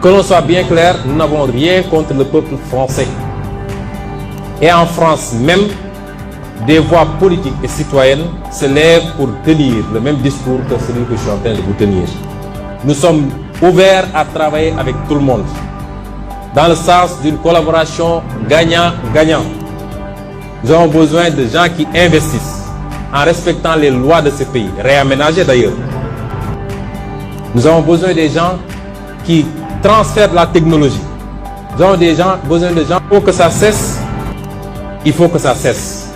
Que l'on soit bien clair, nous n'avons rien contre le peuple français. Et en France même, des voix politiques et citoyennes se lèvent pour tenir le même discours que celui que je suis en train de vous tenir. Nous sommes ouverts à travailler avec tout le monde, dans le sens d'une collaboration gagnant-gagnant. Nous avons besoin de gens qui investissent en respectant les lois de ce pays, réaménagées d'ailleurs. Nous avons besoin des gens qui transfèrent la technologie. Nous avons besoin de gens, il faut que ça cesse, il faut que ça cesse.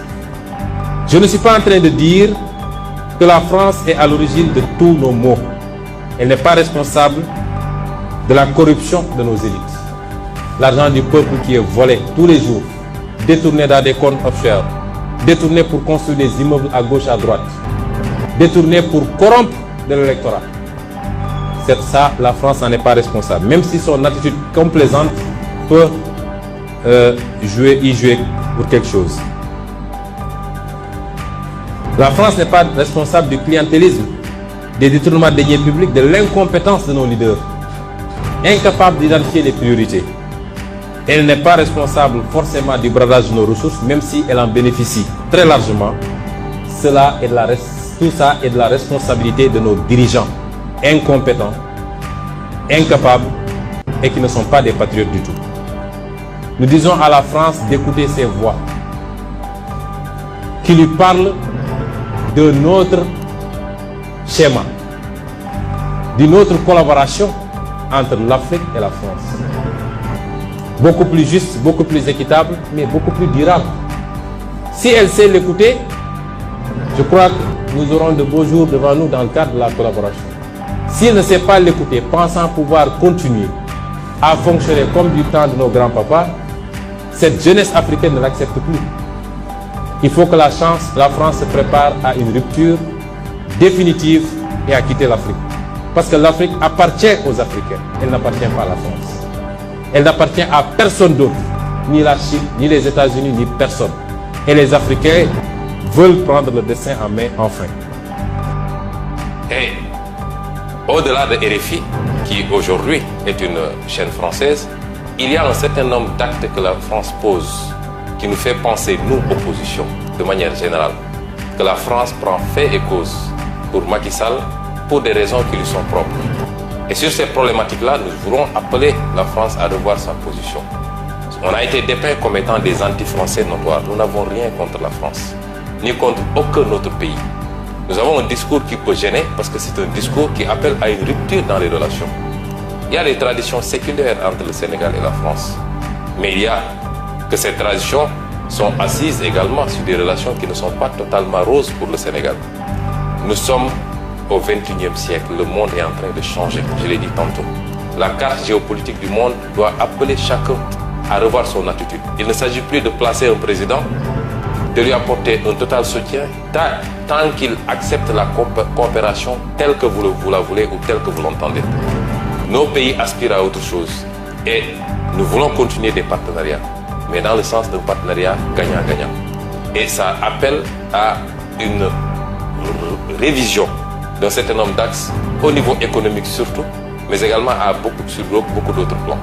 Je ne suis pas en train de dire que la France est à l'origine de tous nos maux. Elle n'est pas responsable de la corruption de nos élites. L'argent du peuple qui est volé tous les jours, détourné dans des comptes offshore, détourné pour construire des immeubles à gauche, à droite, détourné pour corrompre de l'électorat. C'est ça, la France n'en est pas responsable. Même si son attitude complaisante peut y jouer pour quelque chose. La France n'est pas responsable du clientélisme, des détournements de deniers publics, de l'incompétence de nos leaders, incapables d'identifier les priorités. Elle n'est pas responsable forcément du bradage de nos ressources, même si elle en bénéficie très largement. Tout ça est de la responsabilité de nos dirigeants, incompétents, incapables et qui ne sont pas des patriotes du tout. Nous disons à la France d'écouter ces voix qui lui parlent de notre schéma, d'une autre collaboration entre l'Afrique et la France. Beaucoup plus juste, beaucoup plus équitable, mais beaucoup plus durable. Si elle sait l'écouter, je crois que nous aurons de beaux jours devant nous dans le cadre de la collaboration. Si elle ne sait pas l'écouter, pensant pouvoir continuer à fonctionner comme du temps de nos grands-papas, cette jeunesse africaine ne l'accepte plus. Il faut que la France se prépare à une rupture définitive et à quitter l'Afrique. Parce que l'Afrique appartient aux Africains, elle n'appartient pas à la France. Elle n'appartient à personne d'autre, ni la Chine, ni les États-Unis, ni personne. Et les Africains veulent prendre le destin en main enfin. Et au-delà de RFI, qui aujourd'hui est une chaîne française, il y a un certain nombre d'actes que la France pose qui nous fait penser, nous, opposition, de manière générale, que la France prend fait et cause pour Macky Sall pour des raisons qui lui sont propres. Et sur ces problématiques-là, nous voulons appeler la France à revoir sa position. On a été dépeint comme étant des anti-français notoires. Nous n'avons rien contre la France, ni contre aucun autre pays. Nous avons un discours qui peut gêner parce que c'est un discours qui appelle à une rupture dans les relations. Il y a des traditions séculaires entre le Sénégal et la France. Mais il y a que ces traditions sont assises également sur des relations qui ne sont pas totalement roses pour le Sénégal. Nous sommes au XXIe siècle, le monde est en train de changer, je l'ai dit tantôt. La carte géopolitique du monde doit appeler chacun à revoir son attitude. Il ne s'agit plus de placer un président, de lui apporter un total soutien, tant qu'il accepte la coopération telle que vous la voulez ou telle que vous l'entendez. Nos pays aspirent à autre chose et nous voulons continuer des partenariats, mais dans le sens d'un partenariat gagnant-gagnant. Et ça appelle à une révision d'un certain nombre d'axes, au niveau économique surtout, mais également à sur beaucoup d'autres plans.